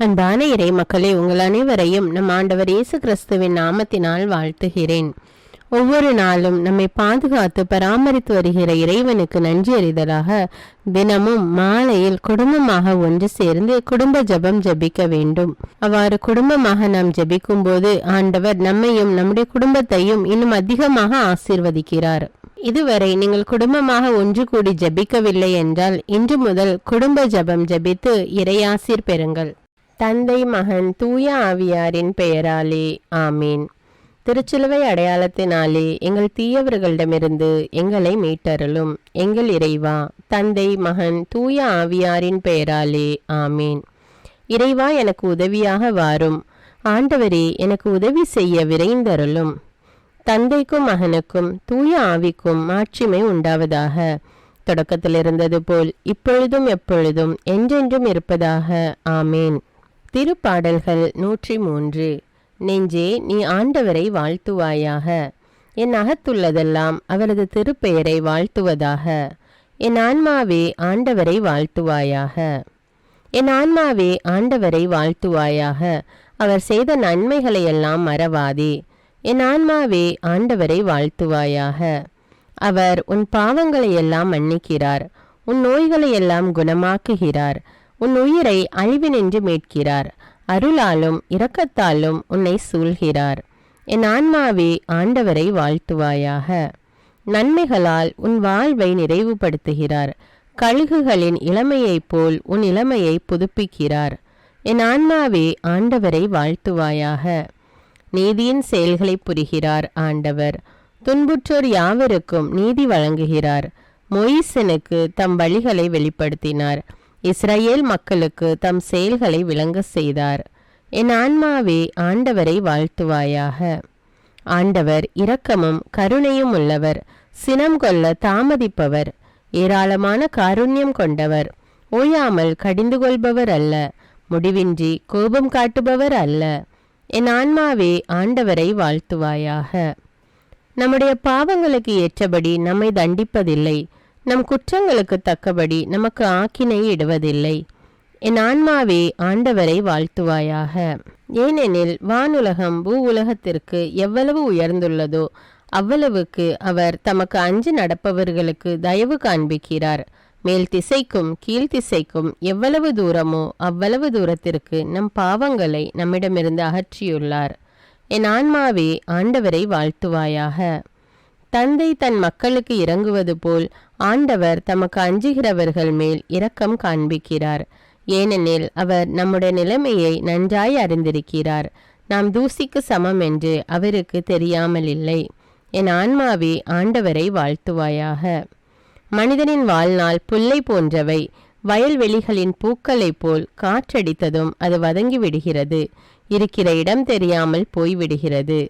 அன்பான இறை மக்களே, உங்கள் அனைவரையும் நம் ஆண்டவர் இயேசு கிறிஸ்துவின் நாமத்தினால் வாழ்த்துகிறேன். ஒவ்வொரு நாளும் நம்மை பாதுகாத்து பராமரித்து வருகிற இறைவனுக்கு நன்றி அறிதலாக தினமும் மாலையில் குடும்பமாக ஒன்று சேர்ந்து குடும்ப ஜெபம் ஜெபிக்க வேண்டும். அவ்வாறு குடும்பமாக நாம் ஜெபிக்கும் போது ஆண்டவர் நம்மையும் நம்முடைய குடும்பத்தையும் இன்னும் அதிகமாக ஆசீர்வதிக்கிறார். இதுவரை நீங்கள் குடும்பமாக ஒன்று கூடி ஜெபிக்கவில்லை என்றால் இன்று முதல் குடும்ப ஜெபம் ஜெபித்து இறையாசீர் பெறுங்கள். தந்தை, மகன், தூய ஆவியாரின் பெயராலே ஆமீன். திருச்சிலுவை அடையாளத்தினாலே எங்கள் தீயவர்களிடமிருந்து எங்களை மீட்டருளும். எங்கள் இறைவா, தந்தை, மகன், தூய ஆவியாரின் பெயராலே ஆமீன். இறைவா, எனக்கு உதவியாக வாரும். ஆண்டவரே, எனக்கு உதவி செய்ய விரைந்தருளும். தந்தைக்கும் மகனுக்கும் தூய ஆவிக்கும் மாட்சிமை உண்டாவதாக. தொடக்கத்தில் இருந்தது போல் இப்பொழுதும் எப்பொழுதும் என்றென்றும் இருப்பதாக ஆமேன். திருப்பாடல்கள் 103. நெஞ்சே, நீ ஆண்டவரை வாழ்த்துவாயாக. என் அகத்துள்ளதெல்லாம் அவரது திருப்பெயரை வாழ்த்துவதாக. என் ஆன்மாவே ஆண்டவரை வாழ்த்துவாயாக. என் ஆன்மாவே ஆண்டவரை வாழ்த்துவாயாக. அவர் செய்த நன்மைகளையெல்லாம் மறவாதே. என் ஆன்மாவே ஆண்டவரை வாழ்த்துவாயாக. அவர் உன் பாவங்களையெல்லாம் மன்னிக்கிறார், உன் நோய்களையெல்லாம் குணமாக்குகிறார், உன் உயிரை அழிவினின்று மீட்கிறார், அருளாலும் இரக்கத்தாலும் உன்னை சூழ்கிறார். என் ஆன்மாவே ஆண்டவரை வாழ்த்துவாயாக. நன்மைகளால் உன் வாழ்வை நிறைவுபடுத்துகிறார், கழுகுகளின் இளமையைப் போல் உன் இளமையை புதுப்பிக்கிறார். என் ஆன்மாவே ஆண்டவரை வாழ்த்துவாயாக. நீதியின் செயல்களை புரிகிறார் ஆண்டவர், துன்புற்றோர் யாவருக்கும் நீதி வழங்குகிறார். மோயிசனுக்கு தம் வழிகளை வெளிப்படுத்தினார், இஸ்ரவேல் மக்களுக்கு தம் செயல்களை விளங்க செய்தார். என் ஆன்மாவே ஆண்டவரை வாழ்த்துவாயாக. ஆண்டவர் இரக்கமும் கருணையும் உள்ளவர், சினம் கொள்ள தாமதிப்பவர், ஏராளமான காருண்யம் கொண்டவர், ஓயாமல் கடிந்து கொள்பவர் அல்ல, முடிவின்றி கோபம் காட்டுபவர் அல்ல. என் ஆன்மாவே ஆண்டவரை வாழ்த்துவாயாக. நம்முடைய பாவங்களுக்கு ஏற்றபடி நம்மை தண்டிப்பதில்லை, நம் குற்றங்களுக்கு தக்கபடி நமக்கு ஆக்கினை இடுவதில்லை. என் ஆன்மாவே ஆண்டவரை வாழ்த்துவாயாக. ஏனெனில் வானுலகம் பூ உலகத்திற்கு எவ்வளவு உயர்ந்துள்ளதோ அவ்வளவுக்கு அவர் தமக்கு அஞ்சு நடப்பவர்களுக்கு தயவு காண்பிக்கிறார். மேல் திசைக்கும் கீழ்த்திசைக்கும் எவ்வளவு தூரமோ அவ்வளவு தூரத்திற்கு நம் பாவங்களை நம்மிடமிருந்து அகற்றியுள்ளார். என் ஆன்மாவே ஆண்டவரை வாழ்த்துவாயாக. தந்தை தன் மக்களுக்கு இறங்குவது போல் ஆண்டவர் தமக்கு அஞ்சுகிறவர்கள் மேல் இரக்கம் காண்பிக்கிறார். ஏனெனில் அவர் நம்முடைய நிலைமையை நன்றாய் அறிந்திருக்கிறார். நாம் தூசிக்கு சமம் என்று அவருக்கு தெரியாமல் இல்லை. என் ஆன்மாவே ஆண்டவரை வாழ்த்துவாயாக. மனிதனின் வாழ்நாள் புல்லை போன்றவை, வயல்வெளிகளின் பூக்களைப் போல் காற்றடித்ததும் அது வதங்கி விடுகிறது, இருக்கிற இடம் தெரியாமல் போய்விடுகிறது.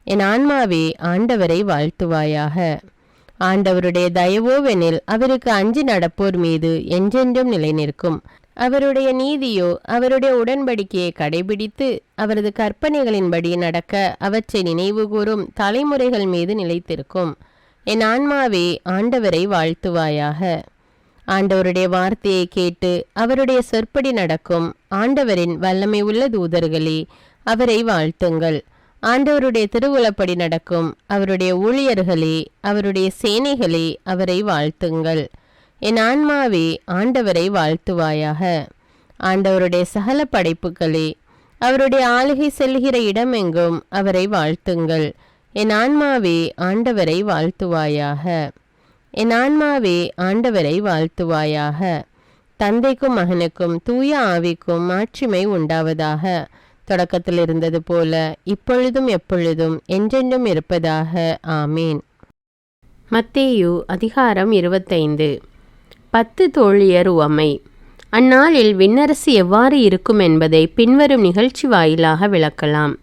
என் ஆன்மாவே ஆண்டவரை வாழ்த்துவாயாக. ஆண்டவருடைய தயவோவெனில் அவருக்கு அஞ்சி நடப்போர் மீது என்றென்றும் நிலை நிற்கும். அவருடைய நீதியோ அவருடைய உடன்படிக்கையை கடைபிடித்து அவரது கற்பனைகளின்படி நடக்க அவற்றை நினைவு கூறும் தலைமுறைகள் மீது நிலைத்திருக்கும். என் ஆன்மாவே ஆண்டவரை வாழ்த்துவாயாக. ஆண்டவருடைய வார்த்தையை கேட்டு அவருடைய சொற்படி நடக்கும் ஆண்டவரின் வல்லமை உள்ள தூதர்களே, அவரை வாழ்த்துங்கள். ஆண்டவருடைய திருவுளப்படி நடக்கும் அவருடைய ஊழியர்களே, அவருடைய சேனைகளே, அவரை வாழ்த்துங்கள். என் ஆன்மாவே ஆண்டவரை வாழ்த்துவாயாக. ஆண்டவருடைய சகல படைப்புகளே, அவருடைய ஆளுகை செல்கிற இடமெங்கும் அவரை வாழ்த்துங்கள். என் ஆன்மாவே ஆண்டவரை வாழ்த்துவாயாக. என் ஆன்மாவே ஆண்டவரை வாழ்த்துவாயாக. தந்தைக்கும் மகனுக்கும் தூய ஆவிக்கும் மாட்சிமை உண்டாவதாக. தொடக்கத்தில் இருந்தது போல இப்பொழுதும் எப்பொழுதும் என்றென்றும் இருப்பதாக ஆமீன். மத்தேயு அதிகாரம் 25. 10 தோழியர் உவமை. அந்நாளில் விண்ணரசு எவ்வாறு இருக்கும் என்பதை பின்வரும் நிகழ்ச்சி வாயிலாக விளக்கலாம்.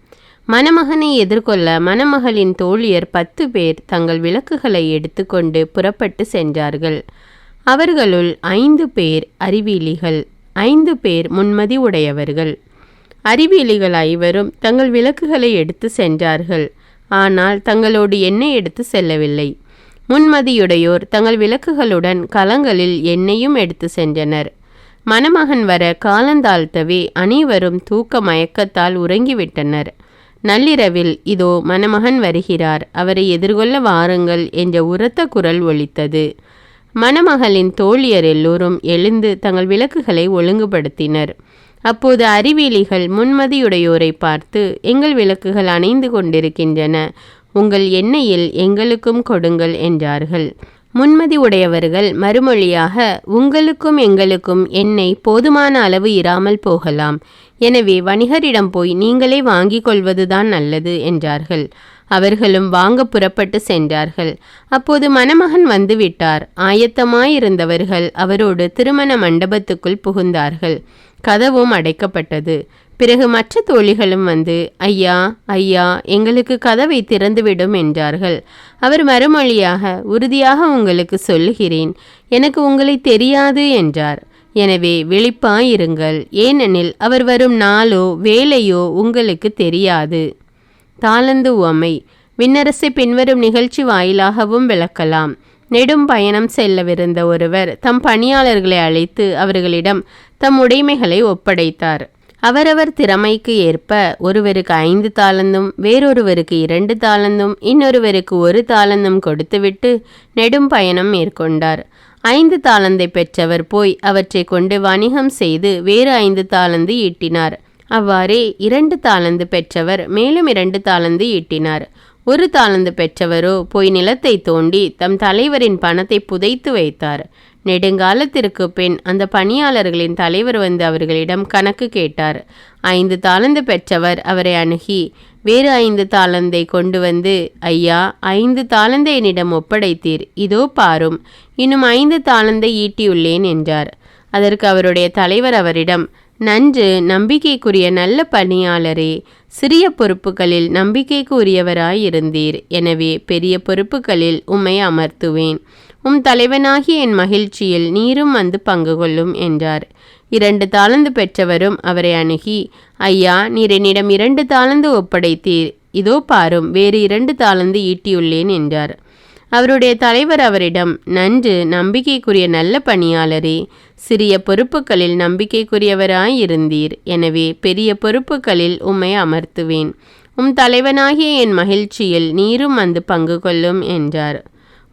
மணமகனை எதிர்கொள்ள மணமகளின் தோழியர் 10 பேர் தங்கள் விளக்குகளை எடுத்துக்கொண்டு புறப்பட்டு சென்றார்கள். அவர்களுள் 5 பேர் அறிவியலிகள், 5 பேர் முன்மதி உடையவர்கள். அறிவியலிகள் 5 தங்கள் விளக்குகளை எடுத்து சென்றார்கள், ஆனால் தங்களோடு எண்ணெய் எடுத்து செல்லவில்லை. முன்மதியுடையோர் தங்கள் விளக்குகளுடன் கலங்களில் எண்ணெயும் எடுத்து சென்றனர். மணமகன் வர காலந்தாழ்த்தவே அனைவரும் தூக்க மயக்கத்தால் உறங்கிவிட்டனர். நள்ளிரவில் இதோ மணமகன் வருகிறார், அவரை எதிர்கொள்ள வாருங்கள் என்ற உரத்த குரல் ஒலித்தது. மணமகளின் தோழியர் எல்லோரும் எழுந்து தங்கள் விளக்குகளை ஒழுங்குபடுத்தினர். அப்போது அறிவிலிகள் முன்மதியுடையோரை பார்த்து, எங்கள் விளக்குகள் அணைந்து கொண்டிருக்கின்றன, உங்கள் எண்ணெயில் எங்களுக்கும் கொடுங்கள் என்றார்கள். முன்மதி உடையவர்கள் மறுமொழியாக, உங்களுக்கும் எங்களுக்கும் எண்ணெய் போதுமான அளவு இராமல் போகலாம், எனவே வணிகரிடம் போய் நீங்களே வாங்கிக் கொள்வதுதான் நல்லது என்றார்கள். அவர்களும் வாங்க புறப்பட்டு சென்றார்கள். அப்போது மணமகன் வந்துவிட்டார். ஆயத்தமாயிருந்தவர்கள் அவரோடு திருமண மண்டபத்துக்குள் புகுந்தார்கள். கதவும் அடைக்கப்பட்டது. பிறகு மற்ற தோழிகளும் வந்து, ஐயா ஐயா, எங்களுக்கு கதவை திறந்துவிடும் என்றார்கள். அவர் மறுமொழியாக, உறுதியாக உங்களுக்கு சொல்லுகிறேன், எனக்கு உங்களை தெரியாது என்றார். எனவே விழிப்பாயிருங்கள், ஏனெனில் அவர் வரும் நாளோ வேலையோ உங்களுக்கு தெரியாது. தாளந்து உவமை. விண்ணரசை பின்வரும் நிகழ்ச்சி வாயிலாகவும் விளக்கலாம். நெடும் பயணம் செல்லவிருந்த ஒருவர் தம் பணியாளர்களை அழைத்து அவர்களிடம் தம் உடைமைகளை ஒப்படைத்தார். அவரவர் திறமைக்கு ஏற்ப ஒருவருக்கு 5 தாளந்தும், வேறொருவருக்கு 2 தாளந்தும், இன்னொருவருக்கு 1 தாளந்தும் கொடுத்துவிட்டு நெடும் பயணம் மேற்கொண்டார். 5 தாளந்தை பெற்றவர் போய் அவற்றை கொண்டு வணிகம் செய்து வேறு 5 தாளந்து ஈட்டினார். அவ்வாறே 2 தாளந்து பெற்றவர் மேலும் 2 தாளந்து ஈட்டினார். 1 தாளந்து பெற்றவரோ போய் நிலத்தை தோண்டி தம் தலைவரின் பணத்தை புதைத்து வைத்தார். நெடுங்காலத்திற்கு பின் அந்த பணியாளர்களின் தலைவர் வந்து அவர்களிடம் கணக்கு கேட்டார். 5 தாளந்து பெற்றவர் அவரை அணுகி வேறு 5 தாளந்தை கொண்டு வந்து, ஐயா, 5 தாளந்தை என்னிடம் ஒப்படைத்தீர், இதோ பாரும், இன்னும் 5 தாளந்தை ஈட்டியுள்ளேன் என்றார். அதற்கு அவருடைய தலைவர் அவரிடம், நன்று, நம்பிக்கைக்குரிய நல்ல பணியாளரே, சிறிய பொறுப்புகளில் நம்பிக்கைக்கு உரியவராயிருந்தீர், எனவே பெரிய பொறுப்புகளில் உம்மை அமர்த்துவேன், உம் தலைவனாகிய என் மகிழ்ச்சியில் நீரும் வந்து பங்கு கொள்ளும் என்றார். 2 தாளந்து பெற்றவரும் அவரை அணுகி, ஐயா, நீர் என்னிடம் 2 தாளந்து ஒப்படைத்தீர், இதோ பாரும், வேறு 2 தாளந்து ஈட்டியுள்ளேன் என்றார். அவருடைய தலைவர் அவரிடம், நன்று, நம்பிக்கைக்குரிய நல்ல பணியாளரே, சிறிய பொறுப்புகளில் நம்பிக்கைக்குரியவராயிருந்தீர், எனவே பெரிய பொறுப்புகளில் உம்மை அமர்த்துவேன், உம் தலைவனாகிய என் மகிழ்ச்சியில் நீரும் வந்து பங்கு கொள்ளும் என்றார்.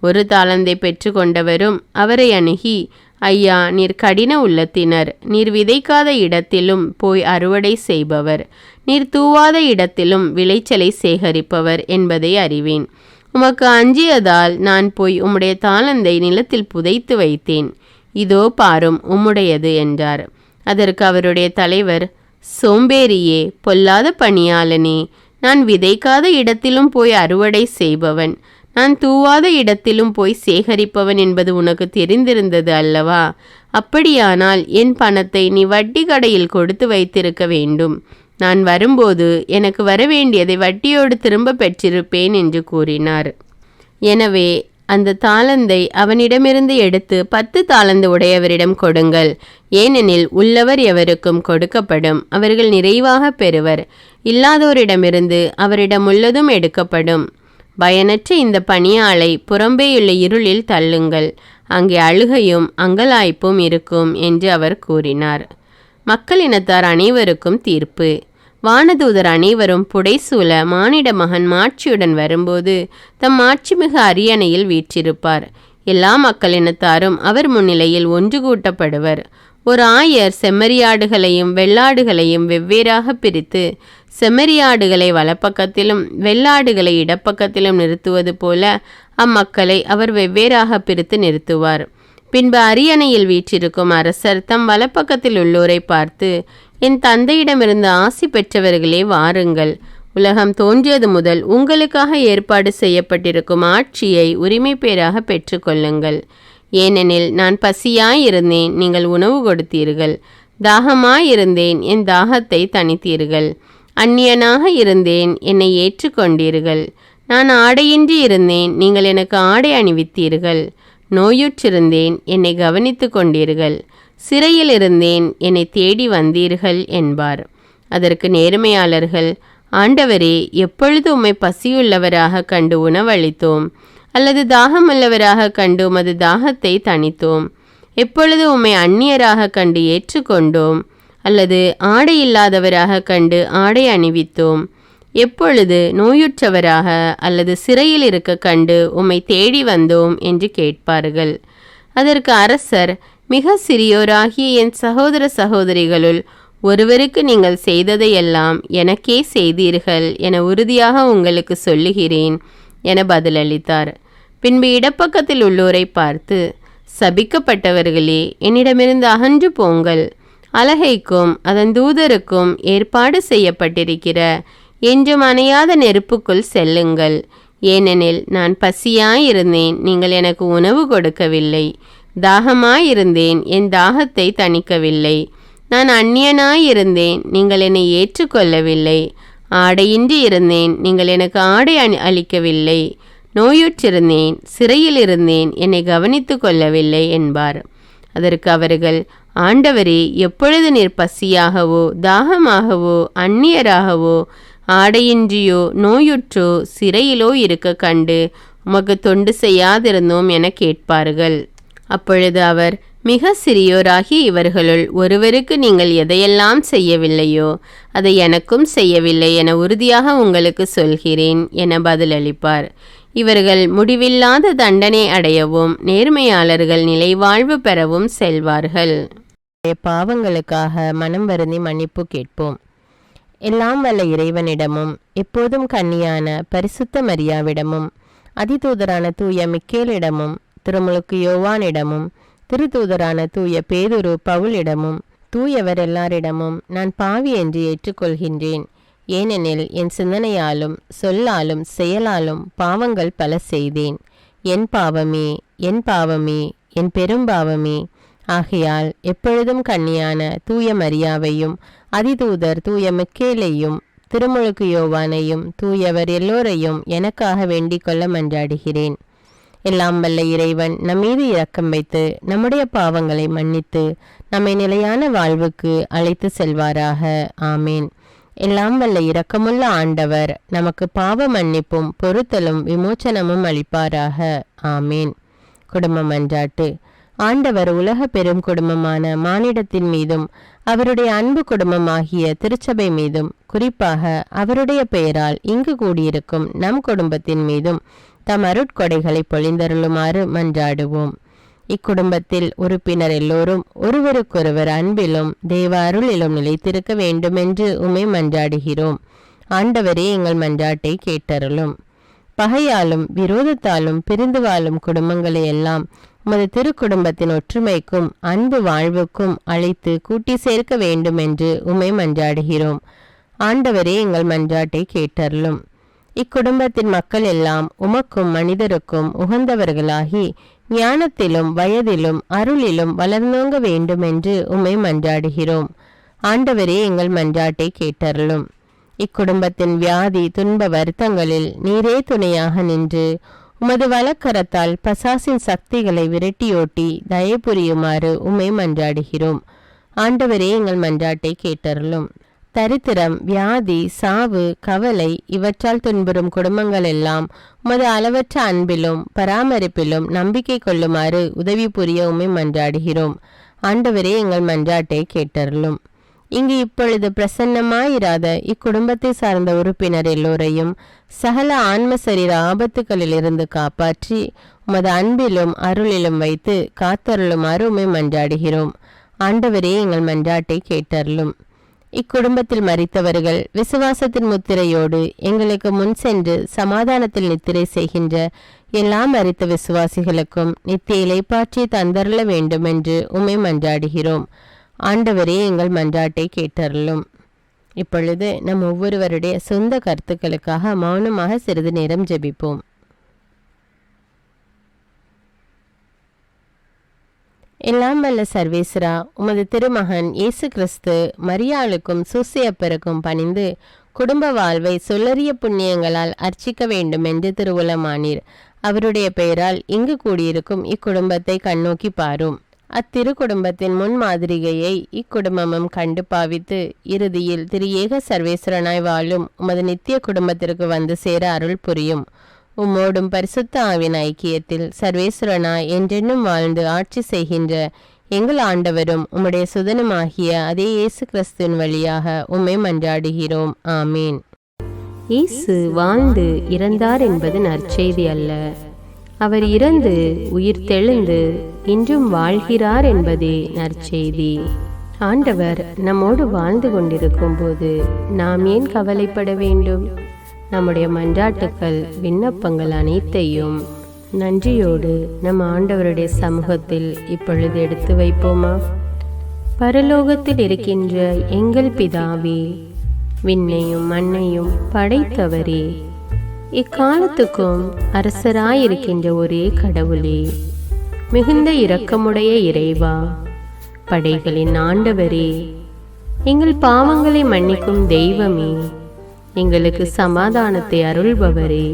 1 தாளந்தை பெற்று கொண்டவரும் அவரை அணுகி, ஐயா, நீர் கடின உள்ளத்தினர், நீர் விதைக்காத இடத்திலும் போய் அறுவடை செய்பவர், நீர் தூவாத இடத்திலும் விளைச்சலை சேகரிப்பவர் என்பதை அறிவேன். உமக்கு அஞ்சியதால் நான் போய் உம்முடைய தாளந்தை நிலத்தில் புதைத்து வைத்தேன், இதோ பாரும், உம்முடையது என்றார். அதற்கு அவருடைய தலைவர், சோம்பேறியே, பொல்லாத பணியாளனே, நான் விதைக்காத இடத்திலும் போய் அறுவடை செய்பவன், நான் தூவாத இடத்திலும் போய் சேகரிப்பவன் என்பது உனக்கு தெரிந்திருந்தது அல்லவா? அப்படியானால் என் பணத்தை நீ வட்டி கடையில் கொடுத்து வைத்திருக்க வேண்டும். நான் வரும்போது எனக்கு வரவேண்டியதை வட்டியோடு திரும்ப பெற்றிருப்பேன் என்று கூறினார். எனவே அந்த தாளந்தை அவனிடமிருந்து எடுத்து 10 தாளந்து உடையவரிடம் கொடுங்கள், ஏனெனில் உள்ளவர் எவருக்கும் கொடுக்கப்படும், அவர்கள் நிறைவாக பெறுவர், இல்லாதோரிடமிருந்து அவரிடம் உள்ளதும் எடுக்கப்படும். பயனற்ற இந்த பணியாளை புறம்பேயுள்ள இருளில் தள்ளுங்கள், அங்கே அழுகையும் அங்கலாய்ப்பும் இருக்கும் என்று அவர் கூறினார். மக்களினத்தார் அனைவருக்கும் தீர்ப்பு. வானதூதர் அனைவரும் புடைசூழ மானிட மகன் மாட்சியுடன் வரும்போது தம் மாட்சிமிகு அரியணையில் வீற்றிருப்பார். எல்லா மக்களினத்தாரும் அவர் முன்னிலையில் ஒன்று கூட்டப்படுவர். ஒரு ஆயர் செம்மறியாடுகளையும் வெள்ளாடுகளையும் வெவ்வேறாக பிரித்து, செம்மறியாடுகளை வலப்பக்கத்திலும் வெள்ளாடுகளை இடப்பக்கத்திலும் நிறுத்துவது போல அம்மக்களை அவர் வெவ்வேறாக பிரித்து நிறுத்துவார். பின்பு அரியணையில் வீற்றிருக்கும் அரசர் தம் வலப்பக்கத்தில் உள்ளோரை பார்த்து, என் தந்தையிடமிருந்து ஆசி பெற்றவர்களே, வாருங்கள், உலகம் தோன்றியது முதல் உங்களுக்காக ஏற்பாடு செய்யப்பட்டிருக்கும் ஆட்சியை உரிமை பேராக பெற்றுக்கொள்ளுங்கள். ஏனெனில் நான் பசியாயிருந்தேன், நீங்கள் உணவு கொடுத்தீர்கள், தாகமாயிருந்தேன், என் தாகத்தை தணித்தீர்கள், அந்நியனாக இருந்தேன், என்னை ஏற்றுக்கொண்டீர்கள், நான் ஆடையின்றி இருந்தேன், நீங்கள் எனக்கு ஆடை அணிவித்தீர்கள், நோயுற்றிருந்தேன், என்னை கவனித்து கொண்டீர்கள், சிறையில் இருந்தேன், என்னை தேடி வந்தீர்கள் என்பார். அதற்கு நேர்மையாளர்கள், ஆண்டவரே, எப்பொழுது உம்மை பசியுள்ளவராக கண்டு உணவளித்தோம், அல்லது தாகமுள்ளவராக கண்டு உமது தாகத்தை தணித்தோம்? எப்பொழுது உம்மை அந்நியராக கண்டு ஏற்றுக்கொண்டோம், அல்லது ஆடை இல்லாதவராக கண்டு ஆடை அணிவித்தோம்? எப்பொழுது நோயுற்றவராக அல்லது சிறையில் இருக்க கண்டு உம்மை தேடி வந்தோம் என்று கேட்பார்கள். அதற்கு அரசர், மிக சிறியோராகிய என் சகோதர சகோதரிகளுள் ஒருவருக்கு நீங்கள் செய்ததையெல்லாம் எனக்கே செய்தீர்கள் என உறுதியாக உங்களுக்கு சொல்லுகிறேன் என பதிலளித்தார். பின்பு இடப்பக்கத்தில் உள்ளோரை பார்த்து, சபிக்கப்பட்டவர்களே, என்னிடமிருந்து அகன்று போங்கள், அலகைக்கும் அதன் தூதருக்கும் ஏற்பாடு செய்யப்பட்டிருக்கிற என்றும் அணையாத நெருப்புக்குள் செல்லுங்கள். ஏனெனில் நான் பசியாயிருந்தேன், நீங்கள் எனக்கு உணவு கொடுக்கவில்லை. தாகமாயிருந்தேன், என் தாகத்தை தணிக்கவில்லை. நான் அந்நியனாயிருந்தேன், நீங்கள் என்னை ஏற்றுக்கொள்ளவில்லை. ஆடையின்றி இருந்தேன், நீங்கள் எனக்கு ஆடை அளிக்கவில்லை. நோயுற்றிருந்தேன், சிறையில் இருந்தேன், என்னை கவனித்து கொள்ளவில்லை என்பார். அதற்கு அவர்கள், ஆண்டவரே, எப்பொழுது நீர் பசியாகவோ தாகமாகவோ அந்நியராகவோ ஆடையின்றியோ நோயுற்றோ சிறையிலோ இருக்க கண்டு உமக்கு தொண்டு செய்யாதிருந்தோம் என கேட்பார்கள். அப்பொழுது அவர், மிக சிறியோராகி இவர்களுள் ஒருவருக்கு நீங்கள் எதையெல்லாம் செய்யவில்லையோ அதை எனக்கும் செய்யவில்லை என உறுதியாக உங்களுக்கு சொல்கிறேன் என பதிலளிப்பார். இவர்கள் முடிவில்லாத தண்டனை அடையவும் நேர்மையாளர்கள் நிலைவாழ்வு பெறவும் செல்வார்கள். பாவங்களுக்காக மனம் வருந்தி மன்னிப்பு கேட்போம். எல்லாம் வல்ல இறைவனிடமும் எப்போதும் கன்னியான பரிசுத்த மரியாவிடமும் அதிதூதரான தூய மிக்கேலிடமும் திருமுழுக்கு யோவானிடமும் திருத்தூதரான தூய பேதுரு பவுலிடமும் தூயவர் எல்லாரிடமும் நான் பாவி என்று ஏற்றுக்கொள்கின்றேன். ஏனெனில் என் சிந்தனையாலும் சொல்லாலும் செயலாலும் பாவங்கள் பல செய்தேன். என் பாவமே, என் பாவமே, என் பெரும்பாவமே. ஆகையால் எப்பொழுதும் கன்னியான தூய மரியாவையும் அதிதூதர் தூய மிக்கேலையும் திருமுழுக்கு யோவானையும் தூயவர் எல்லோரையும் எனக்காக வேண்டிக் கொள்ள மன்றாடுகிறேன். எல்லாம் வல்ல இறைவன் நம்மீது இரக்கம் வைத்து நம்முடைய பாவங்களை மன்னித்து நம்மை நிலையான வாழ்வுக்கு அழைத்து செல்வாராக. ஆமேன். எல்லாம் வல்ல இரக்கமுள்ள ஆண்டவர் நமக்கு பாவ மன்னிப்பும் பொறுத்தலும் விமோச்சனமும் அளிப்பாராக. ஆமேன். குடும்ப மன்றாட்டு. ஆண்டவர் உலக பெரும் குடும்பமான மானிடத்தின் மீதும் அவருடைய அன்பு குடும்பமாகிய திருச்சபை மீதும் குறிப்பாக அவருடைய பெயரால் இங்கு கூடியிருக்கும் நம் குடும்பத்தின் மீதும் தம் அருட்கொடைகளை பொழிந்தருளுமாறு மன்றாடுவோம். இக்குடும்பத்தில் உறுப்பினர் எல்லோரும் ஒருவருக்கொருவர் அன்பிலும் தேவ அருளிலும் நிலைத்திருக்க வேண்டுமென்று உம்மை மன்றாடுகிறோம். ஆண்டவரே, எங்கள் மன்றாட்டை கேட்டருளும். பகையாலும் விரோதத்தாலும் பிரிந்து வாழும் குடும்பங்களை எல்லாம் உமது திருக்குடும்பத்தின் ஒற்றுமைக்கும் அன்பு வாழ்வுக்கும் அழைத்து கூட்டி சேர்க்க வேண்டும் என்று உம்மை மன்றாடுகிறோம். ஆண்டவரே, எங்கள் மன்றாட்டை கேட்டருளும். இக்குடும்பத்தின் மக்கள் எல்லாம் உமக்கும் மனிதருக்கும் உகந்தவர்களாகி ஞானத்திலும் வயதிலும் அருளிலும் வளர்ந்தோங்க வேண்டும் என்று உம்மை மன்றாடுகிறோம். ஆண்டவரே, எங்கள் மன்றாட்டை கேட்டருளும். இக்குடும்பத்தின் வியாதி துன்ப வருத்தங்களில் நீரே துணையாக நின்று உமது வலக்கரத்தால் பசாசின் சக்திகளை விரட்டியோட்டி தயை புரியுமாறு உம்மை மன்றாடுகிறோம். ஆண்டவரே, எங்கள் மன்றாட்டை கேட்டருளும். தரித்திரம், வியாதி, சாவு, கவலை இவற்றால் துன்புறும் குடும்பங்கள் எல்லாம் உமது அளவற்ற அன்பிலும் பராமரிப்பிலும் நம்பிக்கை கொள்ளுமாறு உதவி புரிய உம்மை மன்றாடுகிறோம். ஆண்டவரே, எங்கள் மன்றாட்டை கேட்டருளும். இங்கு இப்பொழுது பிரசன்னமாயிராத இக்குடும்பத்தை சார்ந்த உறுப்பினர் எல்லோரையும் சகல ஆன்ம சரீர ஆபத்துக்களிலிருந்து காப்பாற்றி உமது அன்பிலும் அருளிலும் வைத்து காத்தருளுமாறு உம்மை மன்றாடுகிறோம். ஆண்டவரே, எங்கள் மன்றாட்டை கேட்டருளும். இக்குடும்பத்தில் மரித்தவர்கள் விசுவாசத்தின் முத்திரையோடு எங்களுக்கு முன் சென்று சமாதானத்தில் நித்திரை செய்கின்ற எல்லா மரித்த விசுவாசிகளுக்கும் நித்திய இளைப்பாற்றி தந்தருள வேண்டும் என்று உம்மை மன்றாடுகிறோம். ஆண்டவரே, எங்கள் மன்றாட்டை கேட்டருளும். இப்பொழுது நம் ஒவ்வொருவருடைய சொந்த கருத்துக்களுக்காக மௌனமாக சிறிது நேரம் ஜெபிப்போம். எல்லாம் வல்ல சர்வேஸ்வரா, உமது திருமகன் இயேசு கிறிஸ்து மரியாளுக்கும் சூசையப்பருக்கும் பணிந்து குடும்ப வாழ்வை சொல்லறிய புண்ணியங்களால் அர்ச்சிக்க வேண்டும் என்று திருவுளமானீர். அவருடைய பெயரால் இங்கு கூடியிருக்கும் இக்குடும்பத்தை கண்ணோக்கி பாரும். அத்திரு குடும்பத்தின் முன் மாதிரிகையை இக்குடும்பமும் கண்டு பாவித்து இறுதியில் திரு ஏக சர்வேஸ்வரனாய் வாழும் உமது நித்திய குடும்பத்திற்கு வந்து சேர அருள் புரியும். உம்மோடும் பரிசுத்த ஆவின் ஐக்கியத்தில் சர்வேஸ்வரனாய் என்றென்னும் வாழ்ந்து ஆட்சி செய்கின்ற எங்கள் ஆண்டவரும் உம்முடைய சுதனுமாகிய அதே இயேசு கிறிஸ்துவின் வழியாக உம்மை மன்றாடுகிறோம். ஆமீன். இயேசு வாழ்ந்து இறந்தார் என்பது நற்செய்தி அல்ல, அவர் இறந்து உயிர் தெழுந்து இன்றும் வாழ்கிறார் என்பதே நற்செய்தி. ஆண்டவர் நம்மோடு வாழ்ந்து கொண்டிருக்கும் போது நாம் ஏன் கவலைப்பட வேண்டும்? நம்முடைய மன்றாட்டுக்கள் விண்ணப்பங்கள் அனைத்தையும் நன்றியோடு நம் ஆண்டவருடைய சமூகத்தில் இப்பொழுது எடுத்து வைப்போமா? பரலோகத்தில் இருக்கின்ற எங்கள் பிதாவே, விண்ணையும் மண்ணையும் படைத்தவரே, இக்காலத்துக்கும் அரசராயிருக்கின்ற ஒரே கடவுளே, மிகுந்த இரக்கமுடைய இறைவா, படைகளின் ஆண்டவரே, எங்கள் பாவங்களை மன்னிக்கும் தெய்வமே, எங்களுக்கு சமாதானத்தை அருள்பவரே,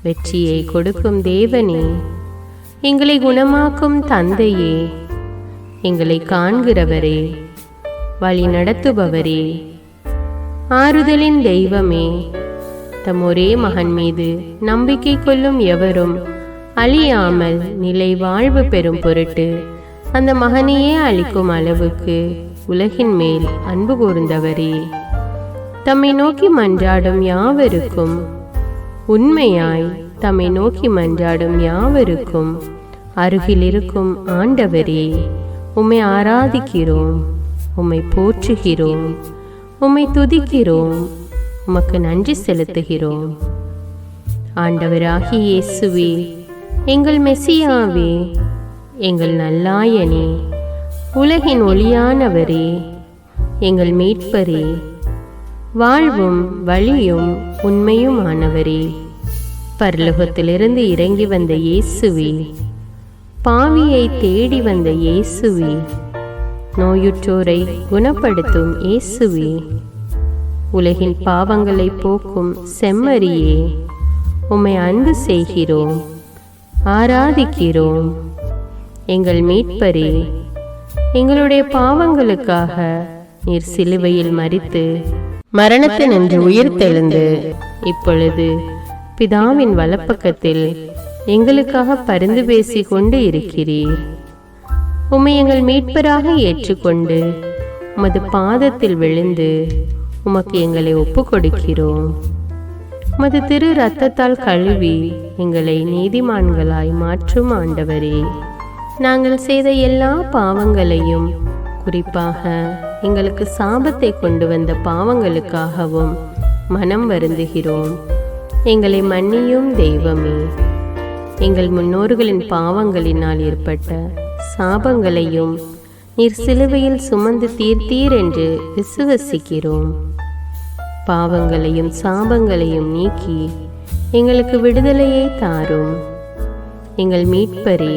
வெற்றியை கொடுக்கும் தேவனே, எங்களை குணமாக்கும் தந்தையே, எங்களை காண்கிறவரே, வழி நடத்துபவரே, ஆறுதலின் தெய்வமே, தம் ஒரே மகன் மீது நம்பிக்கை கொள்ளும் எவரும் அழியாமல் நிலை வாழ்வு பெறும் பொருட்டு அந்த மகனையே அளிக்கும் அளவுக்கு உலகின் மேல் அன்பு கூர்ந்தவரே, தம்மை நோக்கி மன்றாடும் யாவருக்கும், உண்மையாய் தம்மை நோக்கி மன்றாடும் யாவருக்கும் அருகில் இருக்கும் ஆண்டவரே, உம்மை ஆராதிக்கிறோம், உம்மை போற்றுகிறோம், உம்மை துதிக்கிறோம், உமக்கு நன்றி செலுத்துகிறோம். ஆண்டவராகிய இயேசுவே, எங்கள் மெசியாவே, எங்கள் நல்லாயனே, உலகின் ஒளியானவரே, எங்கள் மீட்பரே, வாழ்வும் வழியும் உண்மையுமானவரே, பரலோகத்திலிருந்து இறங்கி வந்த இயேசுவே, பாவியை தேடி வந்த இயேசுவே, நோயுற்றோரை குணப்படுத்தும் இயேசுவே, உலகின் பாவங்களை போக்கும் செம்மறியே, உம்மை அன்பு செய்கிறோம், ஆராதிக்கிறோம். எங்கள் மீட்பரே, எங்களுடைய பாவங்களுக்காக நீர் சிலுவையில் மரித்து மரணத்தினின்று உயிர் தெழுந்து இப்பொழுது பிதாவின் வலப்பக்கத்தில் எங்களுக்காக பரிந்து பேசி கொண்டு இருக்கிறீர். உம்மை எங்கள் மீட்பராக ஏற்றுக்கொண்டு உமது பாதத்தில் விழுந்து உமக்கு எங்களை ஒப்பு கொடுக்கிறோம். உமது திரு இரத்தத்தால் கழுவி எங்களை நீதிமான்களாய் மாற்றும் ஆண்டவரே, நாங்கள் செய்த எல்லா பாவங்களையும், குறிப்பாக எங்களுக்கு சாபத்தை கொண்டு வந்த பாவங்களுக்காகவும் மனம் வருந்துகிறோம். எங்களை மன்னியும் தெய்வமே, எங்கள் முன்னோர்களின் பாவங்களினால் ஏற்பட்ட சாபங்களையும் நீர் சிலுவையில் சுமந்து தீர்த்தீர் என்று விசுவசிக்கிறோம். பாவங்களையும் சாபங்களையும் நீக்கி எங்களுக்கு விடுதலையை தாரும். எங்கள் மீட்பரே,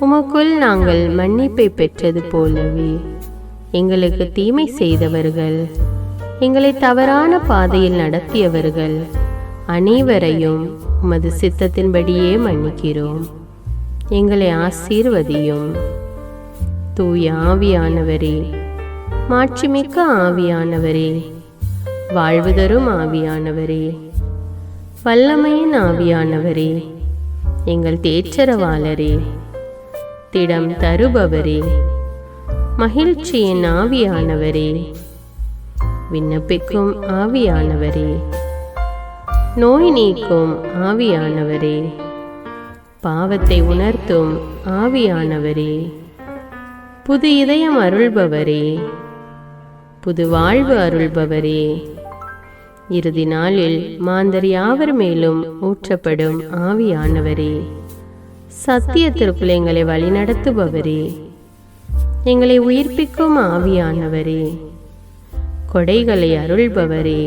உமக்குள் நாங்கள் மன்னிப்பை பெற்றது போலவே எங்களுக்கு தீமை செய்தவர்கள், எங்களை தவறான பாதையில் நடத்தியவர்கள் அனைவரையும் உமது சித்தத்தின்படியே மன்னிக்கிறோம். எங்களை ஆசீர்வதியும். தூய ஆவியானவரே, மாட்சிமிக்க ஆவியானவரே, வாழ்வு தரும் ஆவியானவரே, வல்லமையின் ஆவியானவரே, எங்கள் தேற்றரவாளரே, திடம் தருபவரே, மகிழ்ச்சியின் ஆவியானவரே, விண்ணப்பிக்கும் ஆவியானவரே, நோய் நீக்கும் ஆவியானவரே, பாவத்தை உணர்த்தும் ஆவியானவரே, புது இதயம் அருள்பவரே, புது வாழ்வு அருள்பவரே, இறுதி நாளில் மாந்தர் யாவர் மேலும் ஊற்றப்படும் ஆவியானவரே, சத்தியத்திற்குள் எங்களை வழிநடத்துபவரே, எங்களை உயிர்ப்பிக்கும் ஆவியானவரே, கொடைகளை அருள்பவரே,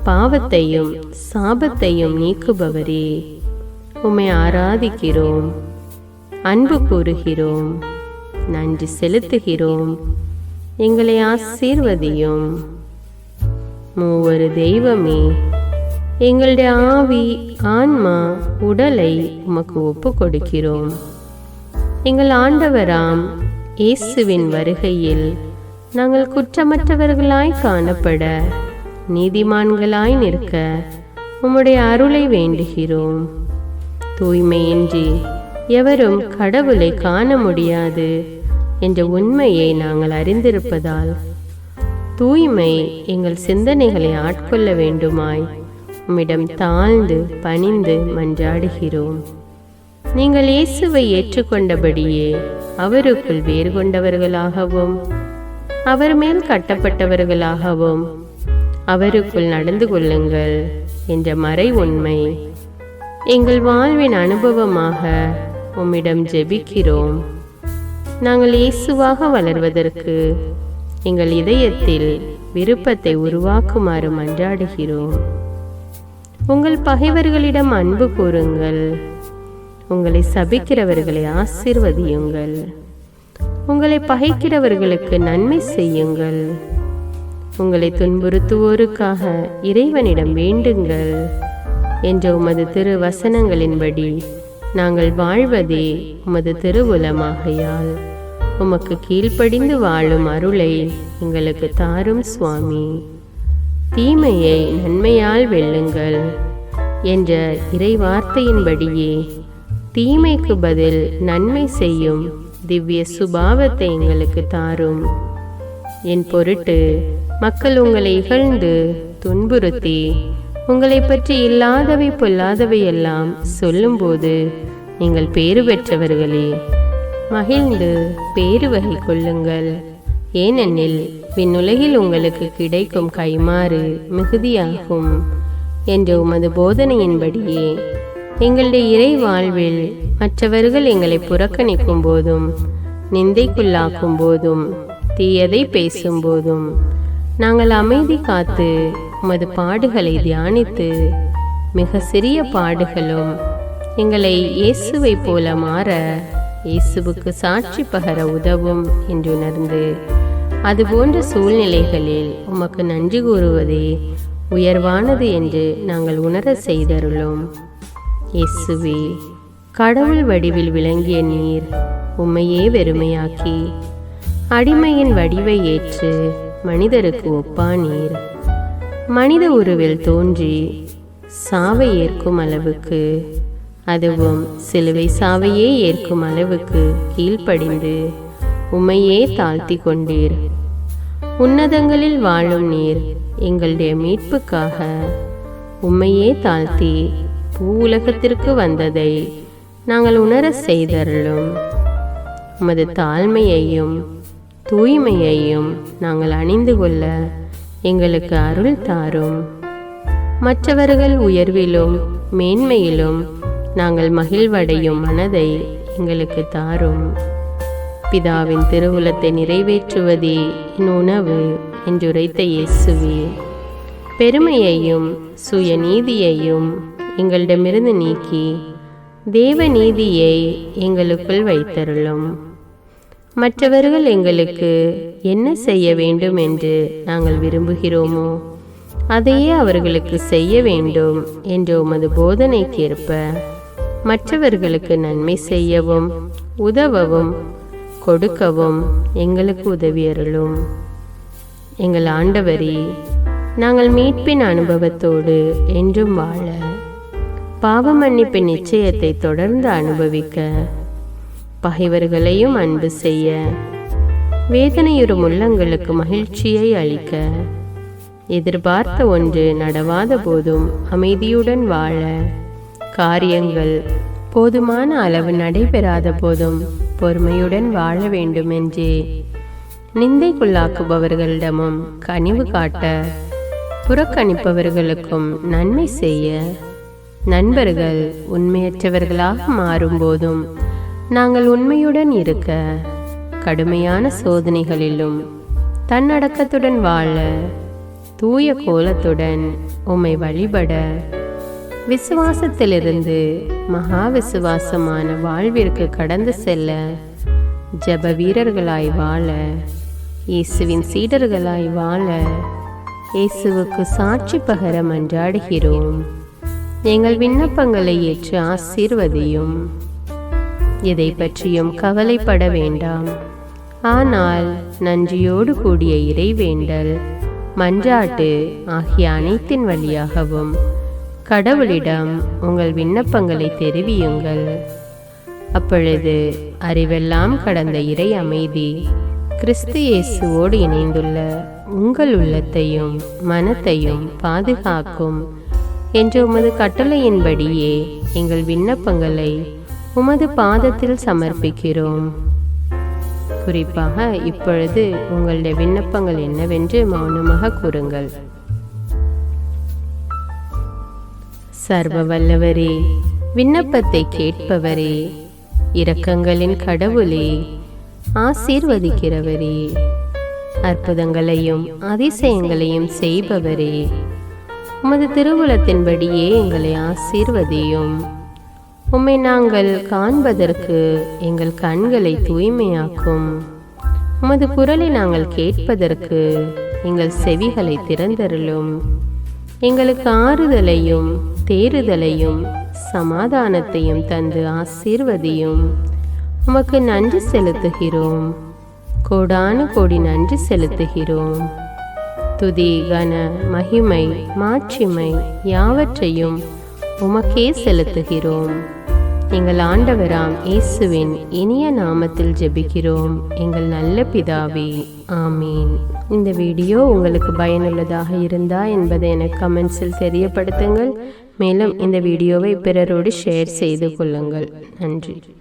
பாவத்தையும் சாபத்தையும் நீக்குபவரே, உம்மை ஆராதிக்கிறோம், அன்பு கூறுகிறோம், நன்றி செலுத்துகிறோம். எங்களை ஆசீர்வதியும். மூவரு தெய்வமே, எங்களுடைய ஆவி, ஆன்மா, உடலை உமக்கு ஒப்பு கொடுக்கிறோம். எங்கள் ஆண்டவராம் இயேசுவின் வருகையில் நாங்கள் குற்றமற்றவர்களாய் காணப்பட, நீதிமான்களாய் நிற்க உம்முடைய அருளை வேண்டுகிறோம். தூய்மையின்றி எவரும் கடவுளை காண முடியாது என்ற உண்மையை நாங்கள் அறிந்திருப்பதால் தூய்மை எங்கள் சிந்தனைகளை ஆட்கொள்ள வேண்டுமாய் உம்மிடம் தாழ்ந்து பணிந்து மன்றாடுகிறோம். நீங்கள் இயேசுவை ஏற்றுக்கொண்டபடியே அவருக்குள் வேறு கொண்டவர்களாகவும் அவர் மேல் கட்டப்பட்டவர்களாகவும் அவருக்குள் நடந்து கொள்ளுங்கள் என்ற மறை உண்மை எங்கள் வாழ்வின் அனுபவமாக உம்மிடம் ஜெபிக்கிறோம். நாங்கள் இயேசுவாக வளர்வதற்கு எங்கள் இதயத்தில் விருப்பத்தை உருவாக்குமாறு மன்றாடுகிறோம். உங்கள் பகைவர்களிடம் அன்பு கூறுங்கள். உங்களை சபிக்கிறவர்களை ஆசீர்வதியுங்கள். உங்களை பகைக்கிறவர்களுக்கு நன்மை செய்யுங்கள். உங்களை துன்புறுத்துவோருக்காக இறைவனிடம் வேண்டுங்கள் என்ற உமது திரு வசனங்களின்படி நாங்கள் வாழ்வதே உமது திருவுலமாகையால் உமக்கு கீழ்ப்படிந்து வாழும் அருளை எங்களுக்கு தாரும் சுவாமி. தீமையை நன்மையால் வெல்லுங்கள் என்ற இறை வார்த்தையின்படியே தீமைக்கு பதில் நன்மை செய்யும் திவ்ய சுபாவத்தை எங்களுக்கு தாரும். என் பொருட்டு மக்கள் உங்களை இகழ்ந்து துன்புறுத்தி உங்களை பற்றி இல்லாதவை பொல்லாதவை எல்லாம் சொல்லும்போது நீங்கள் பேறு பெற்றவர்களே, மகிழ்ந்து பேறு வகை கொள்ளுங்கள். ஏனெனில் விண்ணுலகில் உங்களுக்கு கிடைக்கும் கைமாறு மிகுதியாகும் என்ற உமது போதனையின்படியே எங்களுடைய இறை வாழ்வில் மற்றவர்கள் எங்களை புறக்கணிக்கும் போதும் நிந்தைக்குள்ளாக்கும் போதும் தீயதை பேசும் போதும் நாங்கள் அமைதி காத்து உமது பாடுகளை தியானித்து மிக சிறிய பாடுகளும் எங்களை இயேசுவை போல மாற இயேசுவுக்கு சாட்சி பகர உதவும் என்றுணர்ந்து அதுபோன்ற சூழ்நிலைகளில் உமக்கு நன்றி கூறுவதே உயர்வானது என்று நாங்கள் உணர செய்தருளும். இயேசுவே, கடவுள் வடிவில் விளங்கிய நீர் உம்மையே வெறுமையாக்கி அடிமையின் வடிவை ஏற்று மனிதருக்கு ஒப்பானீர். மனித உருவில் தோன்றி சாவை ஏற்கும் அளவுக்கு, அதுவும் சிலுவை சாவையே ஏற்கும் அளவுக்கு கீழ்ப்படிந்து உம்மையே தாழ்த்தி கொண்டீர். உன்னதங்களில் வாழும் நீர் எங்களுடைய மீட்புக்காக உம்மையே தாழ்த்தி பூவுலகத்திற்கு வந்ததை நாங்கள் உணர செய்தருளும். உமது தாழ்மையையும் தூய்மையையும் நாங்கள் அணிந்து கொள்ள எங்களுக்கு அருள் தாரும். மற்றவர்கள் உயர்விலும் மேன்மையிலும் நாங்கள் மகிழ்வடையும் மனதை எங்களுக்கு தாரும். பிதாவின் திருவுலத்தை நிறைவேற்றுவதே என் உணவு என்றுரைத்த இயேசுவே, பெருமையையும் சுயநீதியையும் எங்களிடமிருந்து நீக்கி தேவ நீதியை எங்களுக்குள் வைத்தருளும். மற்றவர்கள் எங்களுக்கு என்ன செய்ய வேண்டும் என்று நாங்கள் விரும்புகிறோமோ அதையே அவர்களுக்கு செய்ய வேண்டும் என்ற உமது போதனைக்கேற்ப மற்றவர்களுக்கு நன்மை செய்யவும் உதவவும் கொடுக்கவும் எங்களுக்கு உதவியருளும். எங்கள் ஆண்டவரே, நாங்கள் மீட்பின் அனுபவத்தோடு என்றும் வாழ, பாவ மன்னிப்பின் நிச்சயத்தை தொடர்ந்து அனுபவிக்க, பகைவர்களையும் அன்பு செய்ய, வேதனையுறும் உள்ளங்களுக்கு மகிழ்ச்சியை அளிக்க, எதிர்பார்த்த ஒன்று நடவாத போதும் அமைதியுடன் வாழ, காரியங்கள் போதுமான அளவு நடைபெறாத போதும் பொறுமையுடன் வாழ வேண்டும் என்றே நிந்தைக்குள்ளாக்குபவர்களிடமும் கனிவு காட்ட, புறக்கணிப்பவர்களுக்கும் நன்மை செய்ய, நண்பர்கள் உண்மையற்றவர்களாக மாறும்போதும் நாங்கள் உண்மையுடன் இருக்க, கடுமையான சோதனைகளிலும் தன்னடக்கத்துடன் வாழ, தூய கோலத்துடன் உம்மை வழிபட, விசுவாசத்திலிருந்து மகா விசுவாசமான வாழ்விற்கு கடந்து செல்ல, ஜப வீரர்களாய் வாழ, இயேசுவின் சீடர்களாய் வாழ, இயேசுவுக்கு சாட்சி பகர மன்றாடுகிறோம். எங்கள் விண்ணப்பங்களை ஏற்று ஆசீர்வதியும். எதை பற்றியும் கவலைப்பட வேண்டாம். ஆனால் நன்றியோடு கூடிய இறைவேண்டல், மன்றாட்டு ஆகிய அனைத்தின் வழியாகவும் கடவுளிடம் உங்கள் விண்ணப்பங்களை தெரிவியுங்கள். அப்பொழுது அறிவெல்லாம் கடந்த இறை அமைதி கிறிஸ்து இயேசுவோடு இணைந்துள்ள உங்கள் உள்ளத்தையும் மனத்தையும் பாதுகாக்கும் என்ற உமது கட்டளையின்படியே எங்கள் விண்ணப்பங்களை உமது பாதத்தில் சமர்ப்பிக்கிறோம். குறிப்பாக இப்பொழுது உங்களுடைய விண்ணப்பங்கள் என்னவென்று மௌனமாக கூறுங்கள். சர்வ வல்லவரே, விண்ணப்பத்தை கேட்பவரே, இரக்கங்களின் கடவுளே, ஆசீர்வதிக்கிறவரே, அற்புதங்களையும் அதிசயங்களையும் செய்பவரே, உமது திருவுளத்தின்படியே எங்களை ஆசீர்வதியும். உம்மை நாங்கள் காண்பதற்கு எங்கள் கண்களை தூய்மையாக்கும். உமது குரலை நாங்கள் கேட்பதற்கு எங்கள் செவிகளை திறந்தருளும். எங்களுக்கு ஆறுதலையும் தேறுதலையும் சமாதானத்தையும் தந்து ஆசீர்வதியும். உமக்கு நன்றி செலுத்துகிறோம். கோடானு கோடி நன்றி செலுத்துகிறோம். துதி, கன, மகிமை, மாட்சிமை யாவற்றையும் உமக்கே செலுத்துகிறோம். எங்கள் ஆண்டவராம் இயேசுவின் இனிய நாமத்தில் ஜெபிக்கிறோம் எங்கள் நல்ல பிதாவே, ஆமீன். இந்த வீடியோ உங்களுக்கு பயனுள்ளதாக இருந்தா என்பதை எனக்கு கமெண்ட்ஸில் தெரியப்படுத்துங்கள். மேலும் இந்த வீடியோவை பிறரோடு ஷேர் செய்து கொள்ளுங்கள். நன்றி.